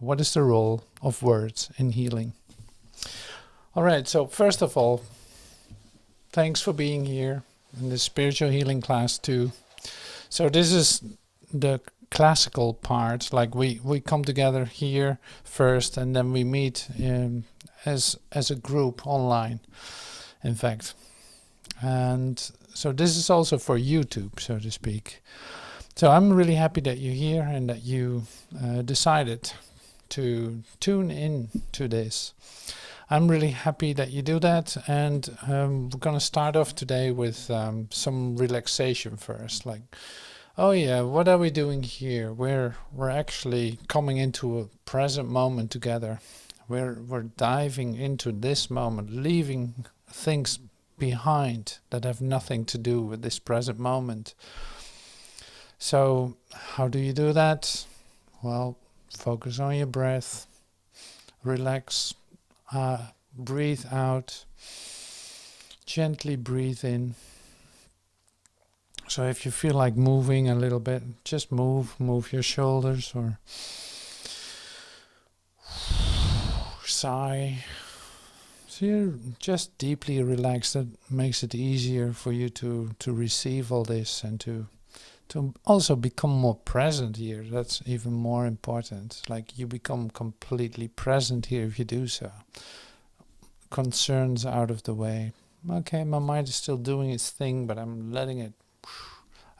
What is the role of words in healing? All right, so first of all, thanks for being here in the spiritual healing class too. So this is the classical part, like we come together here first and then we meet as a group online, in fact. And so this is also for YouTube, so to speak. So I'm really happy that you're here and that you decided to tune in to this. I'm really happy that you do that, and we're going to start off today with some relaxation first. Like, oh yeah, what are we doing here? We're actually coming into a present moment together. We're diving into this moment, leaving things behind that have nothing to do with this present moment. So how do you do that? Well, focus on your breath, relax, breathe out, gently breathe in. So if you feel like moving a little bit, just move your shoulders or sigh. So you're just deeply relaxed. That makes it easier for you to receive all this and to also become more present here. That's even more important. Like you become completely present here if you do so. Concerns out of the way. Okay, my mind is still doing its thing, but I'm letting it.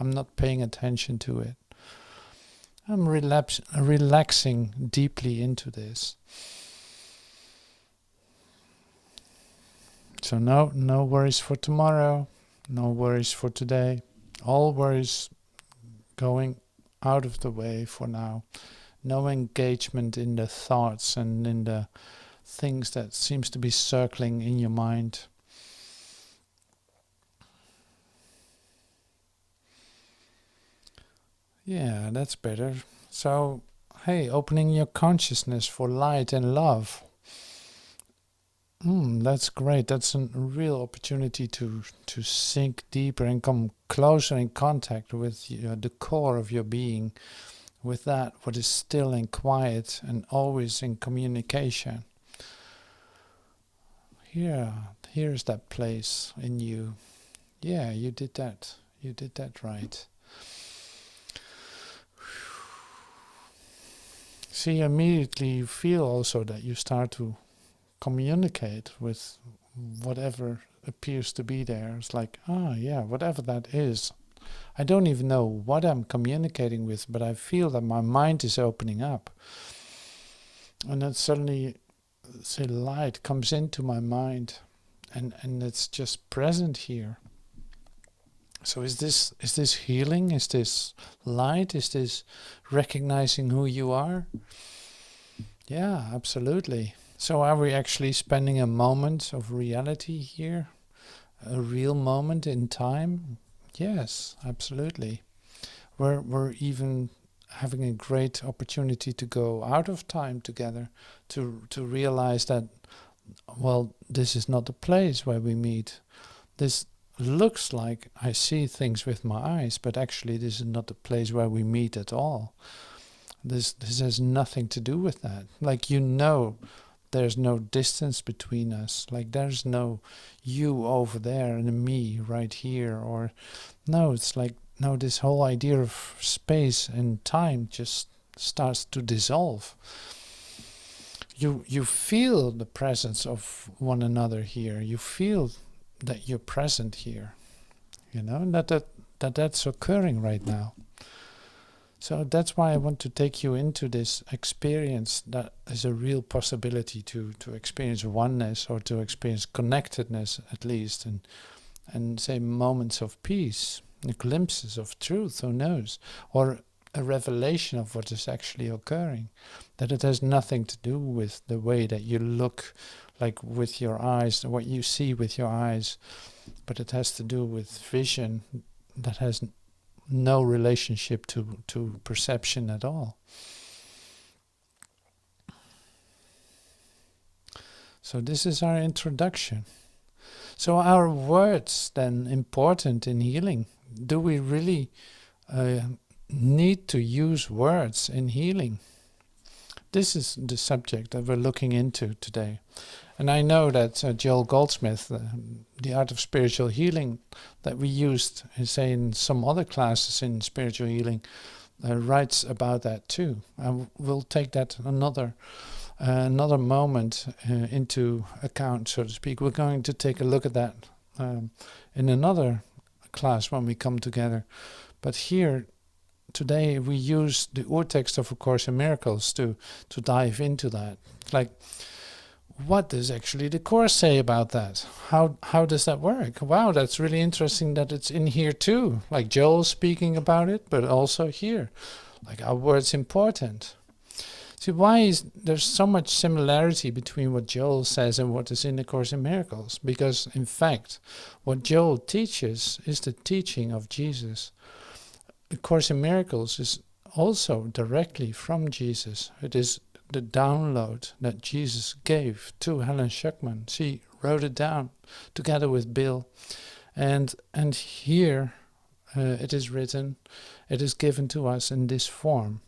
I'm not paying attention to it. I'm relaxing deeply into this. So no worries for tomorrow, no worries for today. All worries going out of the way for now. No engagement in the thoughts and in the things that seems to be circling in your mind. Yeah, that's better. So, hey, opening your consciousness for light and love. That's great. That's a real opportunity to sink deeper and come closer in contact with the core of your being, with that what is still and quiet and always in communication. Here's that place in you. Yeah, you did that. You did that right. See, immediately you feel also that you start to communicate with whatever appears to be there. It's like, whatever that is. I don't even know what I'm communicating with, but I feel that my mind is opening up. And then suddenly, say, light comes into my mind and it's just present here. So is this healing? Is this light? Is this recognizing who you are? Yeah, absolutely. So are we actually spending a moment of reality here? A real moment in time? Yes, absolutely. We're even having a great opportunity to go out of time together, to realize that, well, this is not the place where we meet. This looks like I see things with my eyes, but actually this is not the place where we meet at all. This has nothing to do with that. Like, there's no distance between us. Like, there's no you over there and me right here. Or no, it's like, no, this whole idea of space and time just starts to dissolve. You feel the presence of one another here. You feel that you're present here. That's occurring right now. So that's why I want to take you into this experience that is a real possibility to experience oneness, or to experience connectedness at least, and say moments of peace, glimpses of truth, who knows, or a revelation of what is actually occurring, that it has nothing to do with the way that you look, like with your eyes, what you see with your eyes, but it has to do with vision that has no relationship to perception at all. So this is our introduction. So are words then important in healing? Do we really need to use words in healing? This is the subject that we're looking into today. And I know that Joel Goldsmith, The Art of Spiritual Healing, that we used, say, in some other classes in spiritual healing, writes about that too. And we'll take that another moment into account, so to speak. We're going to take a look at that in another class when we come together. But here, today, we use the Urtext of A Course in Miracles to dive into that. Like, what does actually the Course say about that? How does that work? Wow, that's really interesting that it's in here too. Like Joel speaking about it, but also here. Like, are words important? See, why is there so much similarity between what Joel says and what is in the Course in Miracles? Because, in fact, what Joel teaches is the teaching of Jesus. The Course in Miracles is also directly from Jesus. It is the download that Jesus gave to Helen Schuckman. She wrote it down together with Bill. And here it is written, it is given to us in this form.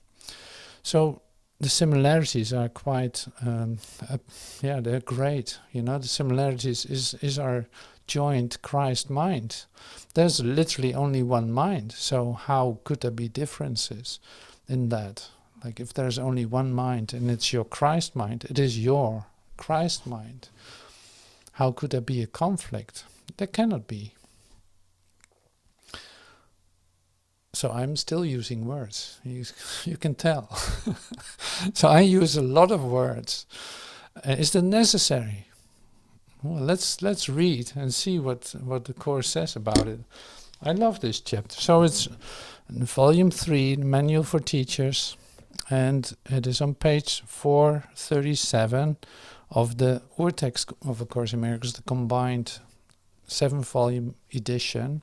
So the similarities are quite, they're great. You know, the similarities is our joint Christ mind. There's literally only one mind, so how could there be differences in that? Like, if there's only one mind and it's your Christ mind, it is your Christ mind. How could there be a conflict? There cannot be. So I'm still using words. You can tell. So I use a lot of words. Is that necessary? Well, let's read and see what the Course says about it. I love this chapter. So it's in Volume 3, Manual for Teachers, and it is on page 437 of the Urtext of A Course in Miracles, the combined 7-volume edition.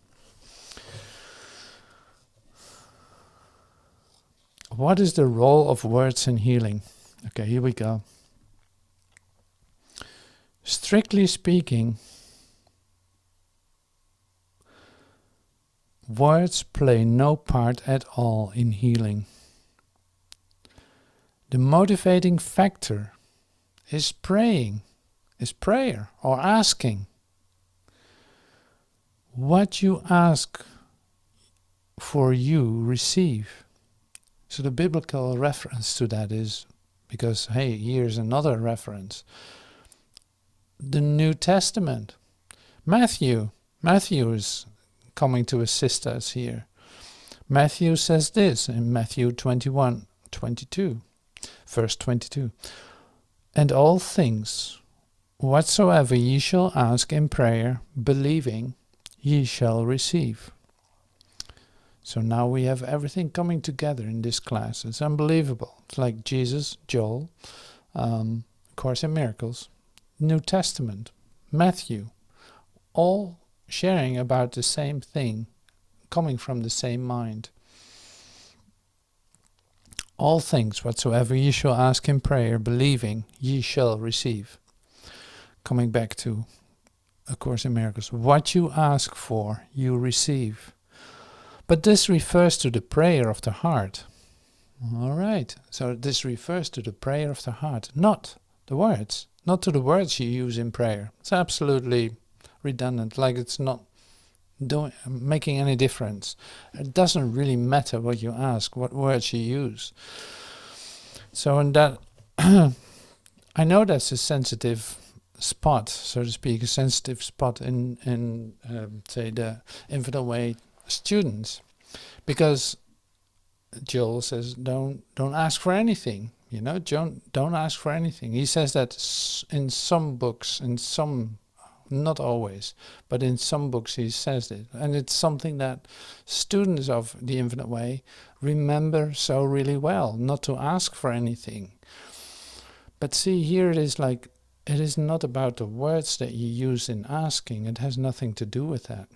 What is the role of words in healing? Okay, here we go. Strictly speaking, words play no part at all in healing. The motivating factor is prayer or asking. What you ask for, you receive. So the biblical reference to that is, because, hey, here's another reference. The New Testament. Matthew is coming to assist us here. Matthew says this in Matthew 21:22. Verse 22. And all things, whatsoever ye shall ask in prayer, believing, ye shall receive. So now we have everything coming together in this class. It's unbelievable. It's like Jesus, Joel, Course in Miracles, New Testament, Matthew, all sharing about the same thing, coming from the same mind. All things whatsoever ye shall ask in prayer, believing, ye shall receive. Coming back to A Course in Miracles. What you ask for, you receive. But this refers to the prayer of the heart. All right, so this refers to the prayer of the heart, not the words. Not to the words you use in prayer. It's absolutely redundant, like it's not making any difference. It doesn't really matter what you ask, what words you use. So in that, I know that's a sensitive spot, so to speak, a sensitive spot in say, the Infinite Way students, because Joel says don't ask for anything. You know, don't ask for anything. He says that in some books, in some, not always, but in some books he says it. And it's something that students of the Infinite Way remember so really well, not to ask for anything. But see, here it is like, it is not about the words that you use in asking. It has nothing to do with that.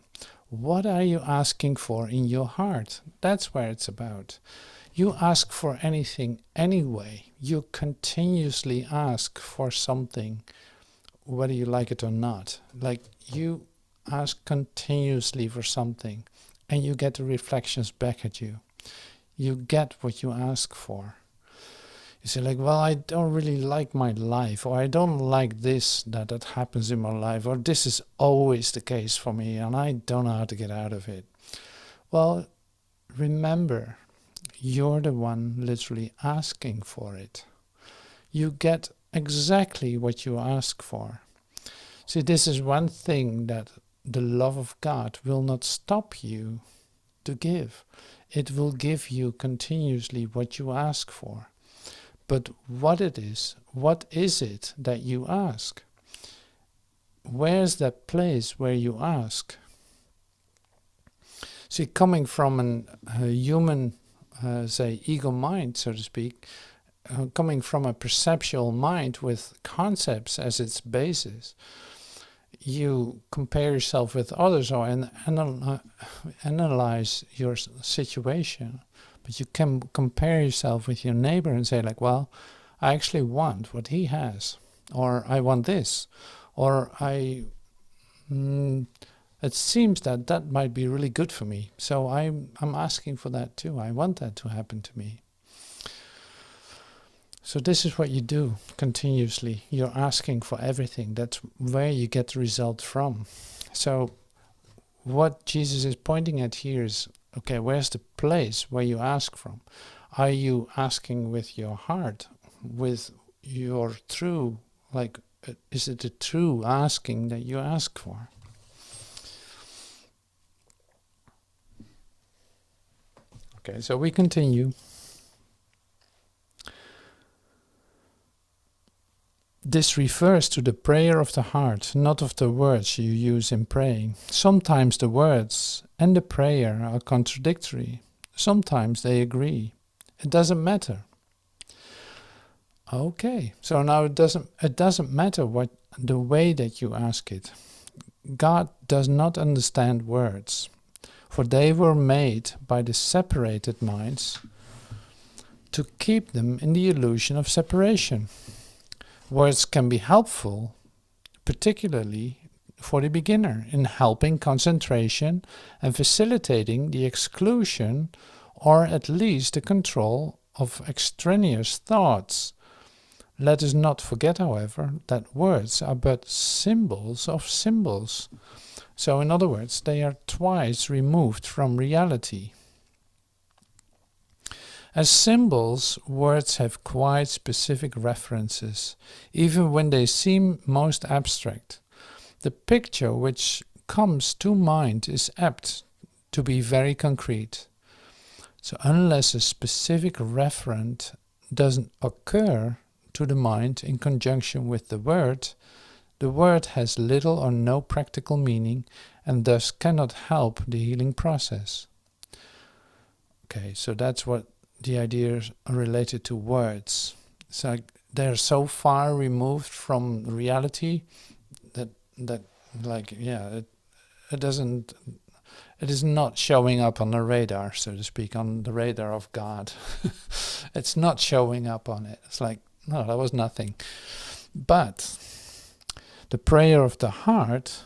What are you asking for in your heart? That's where it's about. You ask for anything anyway. You continuously ask for something, whether you like it or not. Like, you ask continuously for something, and you get the reflections back at you. You get what you ask for. You say like, well, I don't really like my life, or I don't like this, that happens in my life, or this is always the case for me and I don't know how to get out of it. Well, remember, you're the one literally asking for it. You get exactly what you ask for. See, this is one thing that the love of God will not stop you to give. It will give you continuously what you ask for. But what is it that you ask? Where's that place where you ask? See, coming from a human, say, ego mind, so to speak, coming from a perceptual mind with concepts as its basis, you compare yourself with others or analyze your situation. But you can compare yourself with your neighbor and say like, well, I actually want what he has, or I want this, or it seems that might be really good for me. So I'm asking for that too. I want that to happen to me. So this is what you do continuously. You're asking for everything. That's where you get the result from. So what Jesus is pointing at here is, okay, where's the place where you ask from? Are you asking with your heart, with your true, like, is it a true asking that you ask for? Okay, so we continue. This refers to the prayer of the heart, not of the words you use in praying. Sometimes the words and the prayer are contradictory. Sometimes they agree. It doesn't matter. Okay, so now it doesn't matter what the way that you ask it. God does not understand words, for they were made by the separated minds to keep them in the illusion of separation. Words can be helpful, particularly for the beginner, in helping concentration and facilitating the exclusion or at least the control of extraneous thoughts. Let us not forget, however, that words are but symbols of symbols. So, in other words, they are twice removed from reality. As symbols, words have quite specific references, even when they seem most abstract. The picture which comes to mind is apt to be very concrete. So unless a specific referent doesn't occur to the mind in conjunction with the word has little or no practical meaning and thus cannot help the healing process. Okay, so that's what the ideas are related to words. So they're so far removed from reality that like, yeah, it is not showing up on the radar, so to speak, on the radar of God. It's not showing up on it. It's like, no, that was nothing. But the prayer of the heart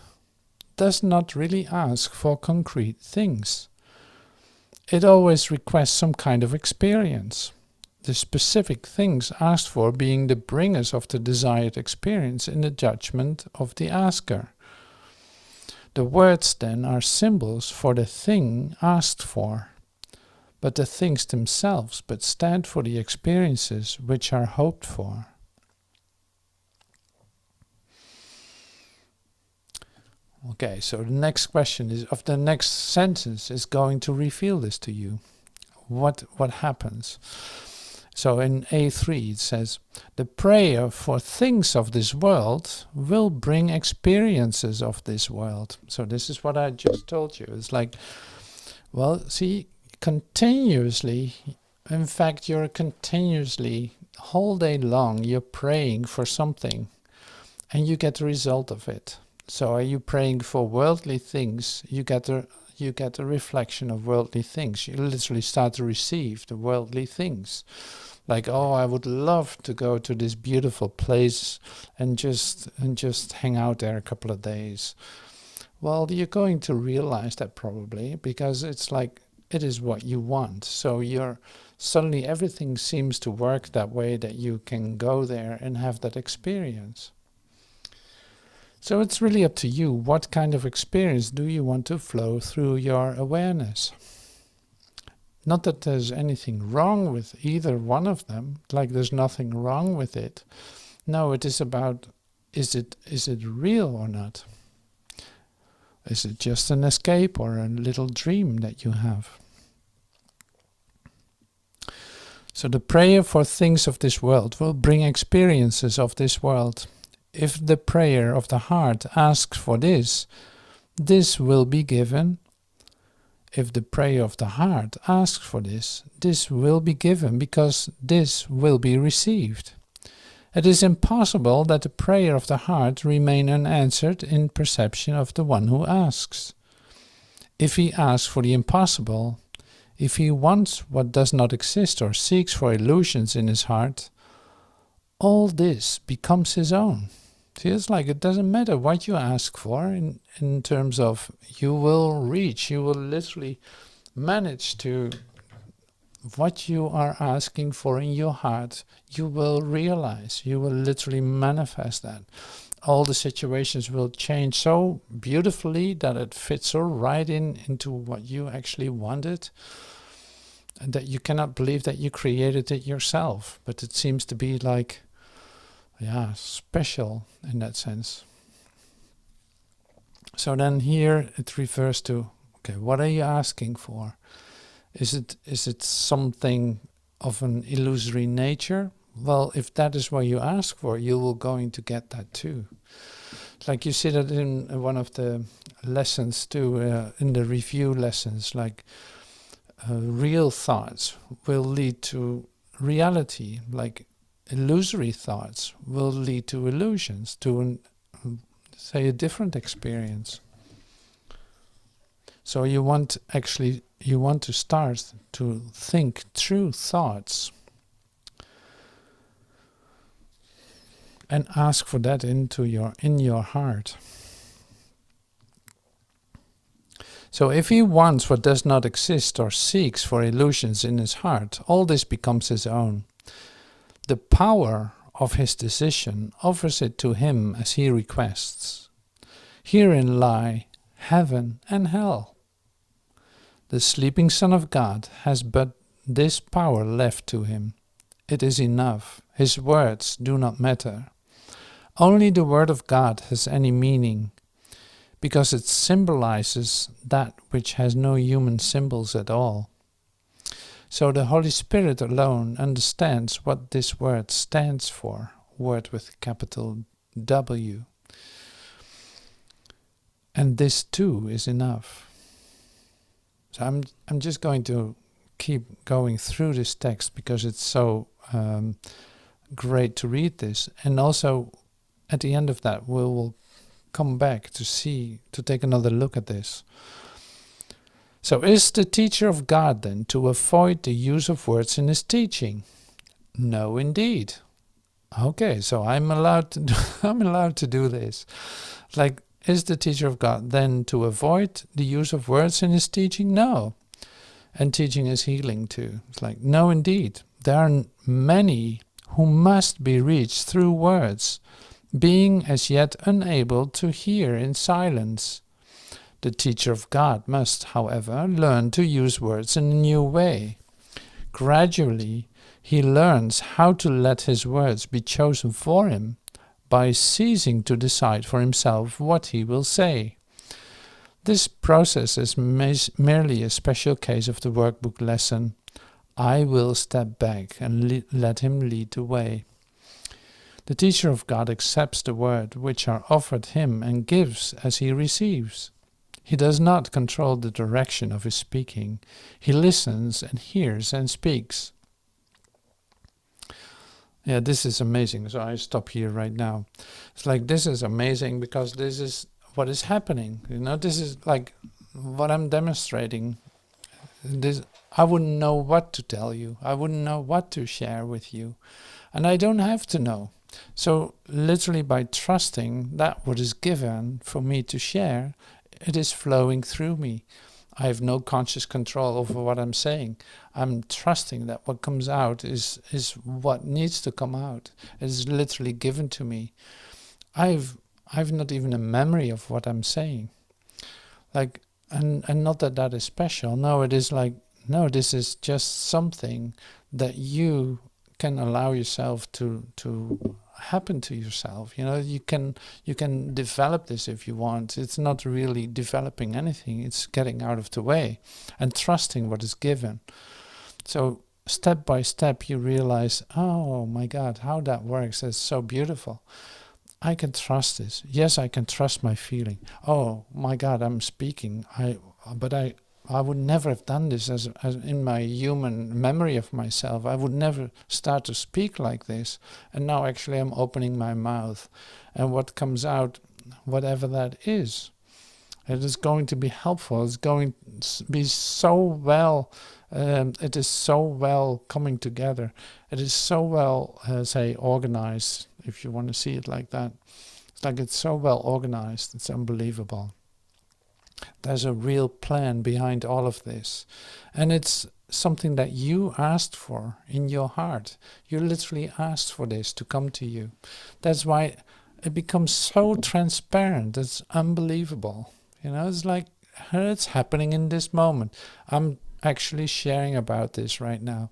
does not really ask for concrete things. It always requests some kind of experience, the specific things asked for being the bringers of the desired experience in the judgment of the asker. The words then are symbols for the thing asked for, but the things themselves but stand for the experiences which are hoped for. Okay, so the next question is, of the next sentence is going to reveal this to you. What happens? So in A3 it says, the prayer for things of this world will bring experiences of this world. So this is what I just told you. It's like, well, see, continuously, in fact, you're continuously, whole day long, you're praying for something and you get the result of it. So are you praying for worldly things? You get a reflection of worldly things. You literally start to receive the worldly things. Like, oh, I would love to go to this beautiful place and just hang out there a couple of days. Well, you're going to realize that probably, because it's like it is what you want. So suddenly everything seems to work that way, that you can go there and have that experience. So it's really up to you. What kind of experience do you want to flow through your awareness? Not that there's anything wrong with either one of them, like there's nothing wrong with it. No, it is about, is it real or not? Is it just an escape or a little dream that you have? So the prayer for things of this world will bring experiences of this world. If the prayer of the heart asks for this, this will be given. If the prayer of the heart asks for this, this will be given, because this will be received. It is impossible that the prayer of the heart remain unanswered in perception of the one who asks. If he asks for the impossible, if he wants what does not exist or seeks for illusions in his heart, all this becomes his own. See, it's like it doesn't matter what you ask for in terms of you will reach, you will literally manage to, what you are asking for in your heart, you will realize, you will literally manifest that. All the situations will change so beautifully that it fits so right into what you actually wanted, and that you cannot believe that you created it yourself. But it seems to be like, special in that sense. So then here it refers to, okay, what are you asking for? Is it something of an illusory nature? Well, if that is what you ask for, you will going to get that too. Like you see that in one of the lessons too, in the review lessons, like real thoughts will lead to reality, like illusory thoughts will lead to illusions, to say a different experience. So you want to start to think through thoughts and ask for that in your heart. So if he wants what does not exist or seeks for illusions in his heart, all this becomes his own. The power of his decision offers it to him as he requests. Herein lie heaven and hell. The sleeping Son of God has but this power left to him. It is enough. His words do not matter. Only the word of God has any meaning, because it symbolizes that which has no human symbols at all. So the Holy Spirit alone understands what this word stands for, word with capital W. And this too is enough. So I'm just going to keep going through this text because it's so great to read this. And also at the end of that we will come back to take another look at this. So is the teacher of God then to avoid the use of words in his teaching? No, indeed. Okay, so I'm allowed to do this. Like, is the teacher of God then to avoid the use of words in his teaching? No. And teaching is healing too. It's like, no, indeed. There are many who must be reached through words, being as yet unable to hear in silence. The teacher of God must, however, learn to use words in a new way. Gradually, he learns how to let his words be chosen for him by ceasing to decide for himself what he will say. This process is merely a special case of the workbook lesson, I will step back and let him lead the way. The teacher of God accepts the words which are offered him and gives as he receives. He does not control the direction of his speaking. He listens and hears and speaks. Yeah, this is amazing. So I stop here right now. It's like, this is amazing because this is what is happening. This is like what I'm demonstrating. I wouldn't know what to tell you. I wouldn't know what to share with you. And I don't have to know. So literally by trusting that what is given for me to share, it is flowing through me. I have no conscious control over what I'm saying. I'm trusting that what comes out is what needs to come out. It is literally given to me. I've not even a memory of what I'm saying. Like, and not that is special. No, it is like, no, this is just something that you can allow yourself to happen to yourself. You can develop this if you want. It's not really developing anything. It's getting out of the way and trusting what is given. So step by step you realize, oh my God, how that works. It's so beautiful. I can trust this. Yes, I can trust my feeling. Oh my God, I'm speaking. But I would never have done this as in my human memory of myself. I would never start to speak like this. And now actually I'm opening my mouth. And what comes out, whatever that is, it is going to be helpful. It's going to be so well, it is so well coming together. It is so well, organized, if you want to see it like that. It's like it's so well organized. It's unbelievable. There's a real plan behind all of this. And it's something that you asked for in your heart. You literally asked for this to come to you. That's why it becomes so transparent. It's unbelievable. It's like it's happening in this moment. I'm actually sharing about this right now.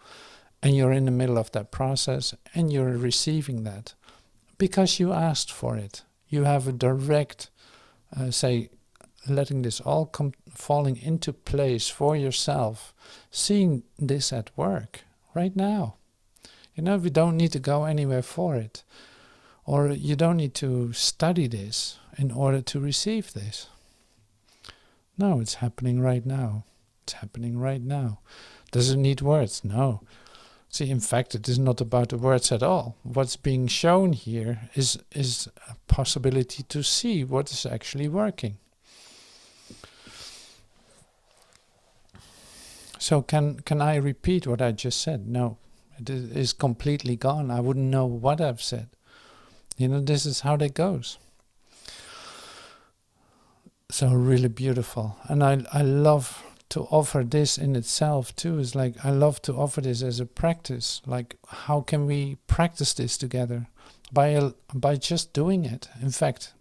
And you're in the middle of that process and you're receiving that because you asked for it. You have a direct, letting this all come falling into place for yourself, seeing this at work right now. We don't need to go anywhere for it, or you don't need to study this in order to receive this. No, it's happening right now. It's happening right now. Does it need words? No. See, in fact, it is not about the words at all. What's being shown here is a possibility to see what is actually working. So can I repeat what I just said? No, it is completely gone. I wouldn't know what I've said. This is how that goes. So really beautiful. And I love to offer this in itself too. Is like I love to offer this as a practice. Like how can we practice this together? By just doing it. In fact,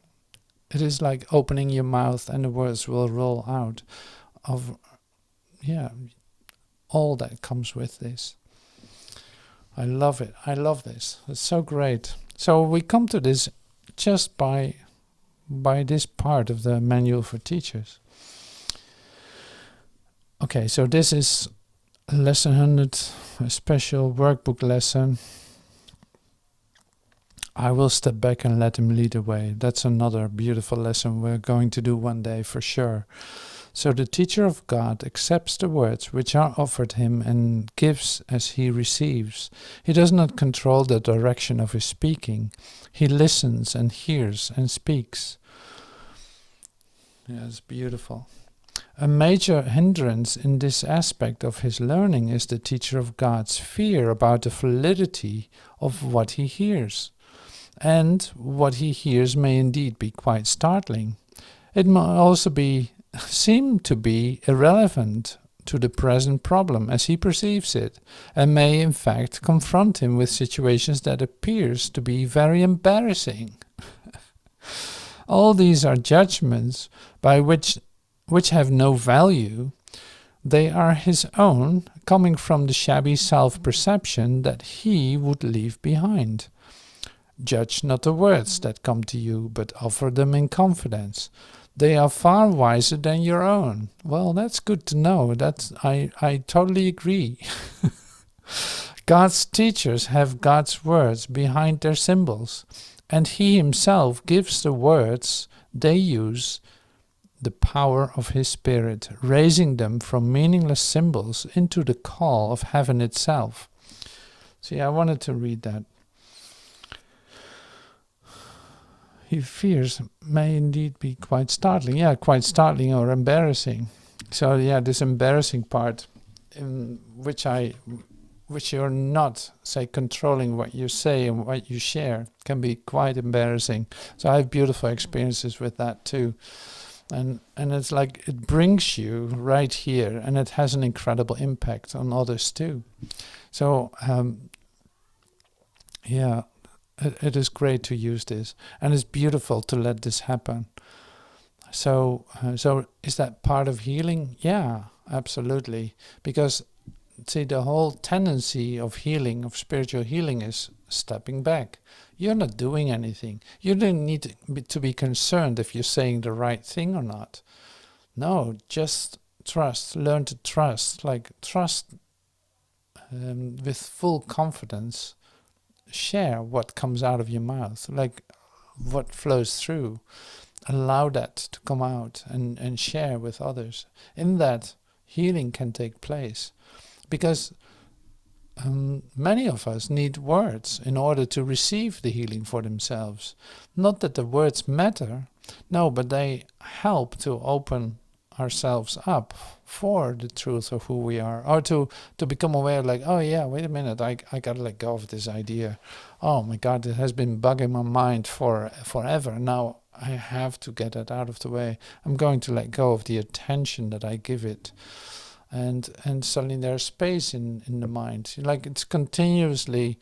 it is like opening your mouth and the words will roll out of all that comes with this. I love it. I love this. It's so great. So we come to this just by this part of the manual for teachers. Okay, so this is lesson 100, a special workbook lesson. I will step back and let him lead the way. That's another beautiful lesson we're going to do one day for sure. So the teacher of God accepts the words which are offered him and gives as he receives. He does not control the direction of his speaking. He listens and hears and speaks. Yeah, it's beautiful. A major hindrance in this aspect of his learning is the teacher of God's fear about the validity of what he hears. And what he hears may indeed be quite startling. It may also seem to be irrelevant to the present problem as he perceives it, and may in fact confront him with situations that appears to be very embarrassing. All these are judgments by which have no value. They are his own, coming from the shabby self-perception that he would leave behind. Judge not the words that come to you, but offer them in confidence. They are far wiser than your own. Well, that's good to know. I totally agree. God's teachers have God's words behind their symbols, and he himself gives the words they use the power of his spirit, raising them from meaningless symbols into the call of heaven itself. See, I wanted to read that. He fears may indeed be quite startling. Yeah, quite startling or embarrassing. So yeah, this embarrassing part in which you're not, say, controlling what you say and what you share can be quite embarrassing. So I have beautiful experiences with that too. And it's like it brings you right here, and it has an incredible impact on others too. So yeah, it is great to use this, and it's beautiful to let this happen. So is that part of healing? Yeah, absolutely. Because see, the whole tendency of healing, of spiritual healing, is stepping back. You're not doing anything. You don't need to be concerned if you're saying the right thing or not. No, just trust. Learn to trust. Like trust with full confidence. Share what comes out of your mouth, like what flows through. Allow that to come out and share with others. In that, healing can take place. Because many of us need words in order to receive the healing for themselves. Not that the words matter, no, but they help to open ourselves up for the truth of who we are, or to become aware, like, oh yeah, wait a minute, I gotta let go of this idea. Oh my God, it has been bugging my mind for forever. Now I have to get it out of the way. I'm going to let go of the attention that I give it. And suddenly there's space in the mind. Like it's continuously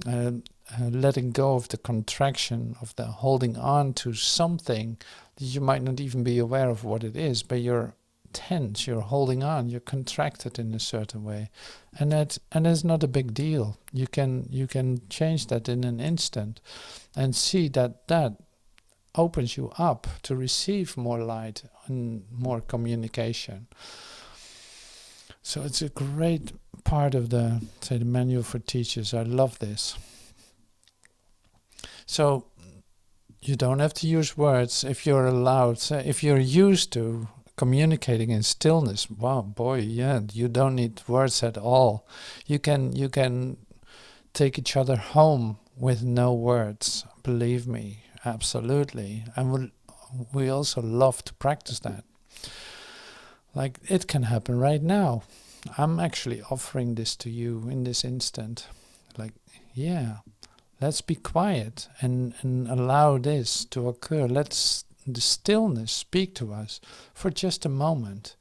letting go of the contraction, of the holding on to something that you might not even be aware of what it is, but you're tense, you're holding on, you're contracted in a certain way. And it's not a big deal. You can change that in an instant and see that opens you up to receive more light and more communication. So it's a great part of the manual for teachers. I love this. So you don't have to use words if you're allowed. If you're used to communicating in stillness, wow, boy, yeah, you don't need words at all. You can take each other home with no words. Believe me, absolutely. And we also love to practice that. Like it can happen right now. I'm actually offering this to you in this instant. Like, yeah, let's be quiet and allow this to occur. Let's the stillness speak to us for just a moment.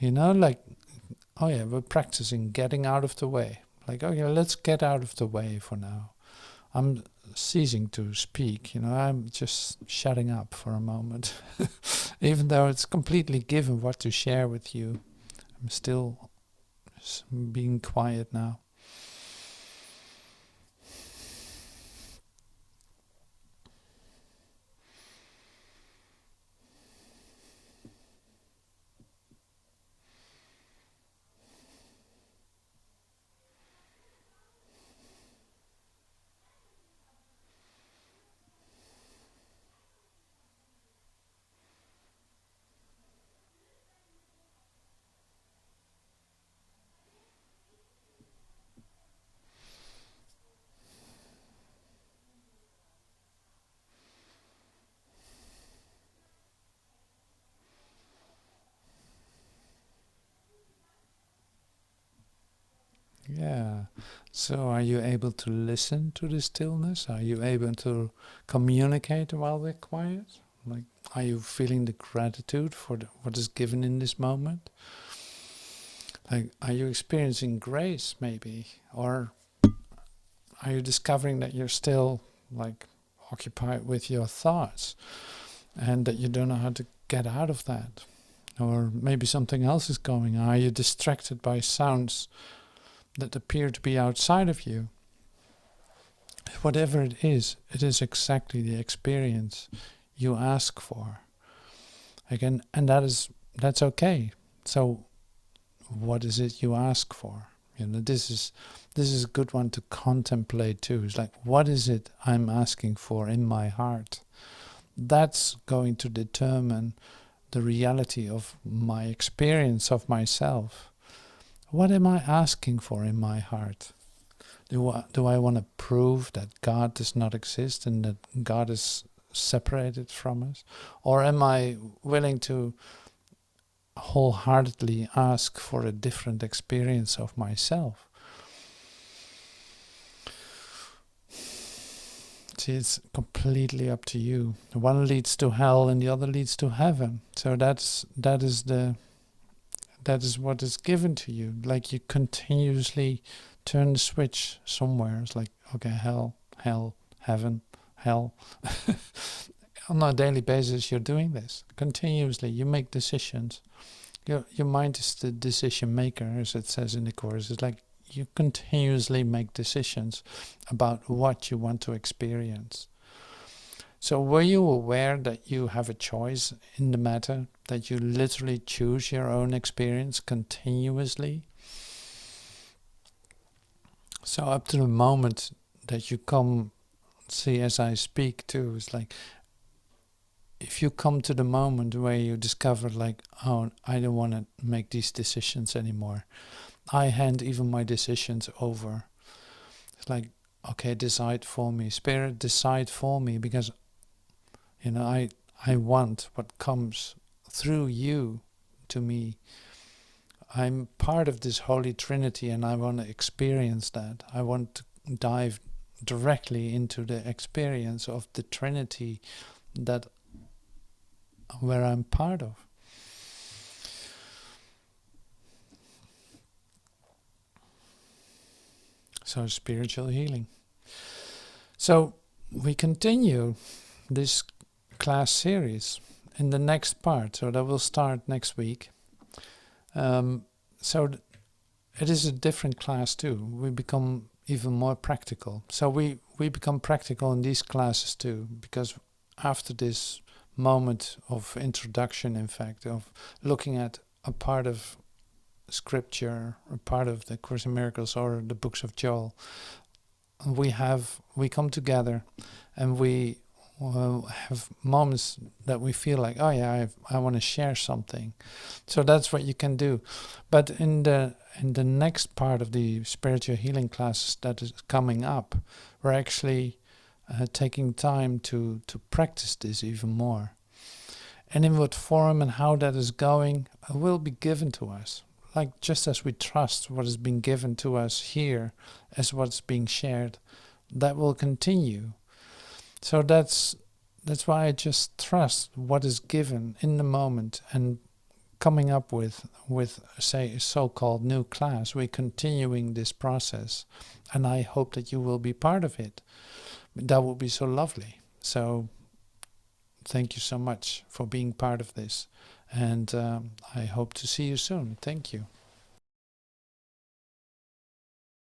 Like, oh yeah, we're practicing getting out of the way. Like, okay, let's get out of the way for now. I'm ceasing to speak, I'm just shutting up for a moment. Even though it's completely given what to share with you, I'm still being quiet now. Yeah. So are you able to listen to the stillness? Are you able to communicate while we're quiet? Like, are you feeling the gratitude for what is given in this moment? Like, are you experiencing grace maybe? Or are you discovering that you're still like occupied with your thoughts and that you don't know how to get out of that? Or maybe something else is going on. Are you distracted by sounds that appear to be outside of you? Whatever it is exactly the experience you ask for. Again, and that's okay. So what is it you ask for? This is a good one to contemplate too. It's like, what is it I'm asking for in my heart? That's going to determine the reality of my experience of myself. What am I asking for in my heart? Do I want to prove that God does not exist and that God is separated from us? Or am I willing to wholeheartedly ask for a different experience of myself? See, it's completely up to you. One leads to hell and the other leads to heaven. So that is what is given to you. Like you continuously turn the switch somewhere. It's like, okay, hell, heaven, hell. On a daily basis, you're doing this continuously. You make decisions. Your mind is the decision maker, as it says in the Course. It's like you continuously make decisions about what you want to experience. So were you aware that you have a choice in the matter, that you literally choose your own experience continuously? So up to the moment that you come, see as I speak too, it's like, if you come to the moment where you discover like, oh, I don't want to make these decisions anymore. I hand even my decisions over. It's like, okay, decide for me. Spirit, decide for me, because, I want what comes through you to me. I'm part of this Holy Trinity and I want to experience that. I want to dive directly into the experience of the Trinity where I'm part of. So spiritual healing. So we continue this class series in the next part. So that will start next week. So it is a different class too. We become even more practical. So we become practical in these classes too, because after this moment of introduction, in fact, of looking at a part of scripture, a part of the Course in Miracles or the books of Joel, we come together and we have moments that we feel like, oh yeah, I want to share something. So that's what you can do. But in the next part of the spiritual healing classes that is coming up, we're actually taking time to practice this even more. And in what form and how that is going will be given to us. Like just as we trust what is being given to us here as what's being shared, that will continue. So that's why I just trust what is given in the moment, and coming up with say a so-called new class. We're continuing this process, and I hope that you will be part of it. That would be so lovely. So thank you so much for being part of this, and I hope to see you soon. Thank you.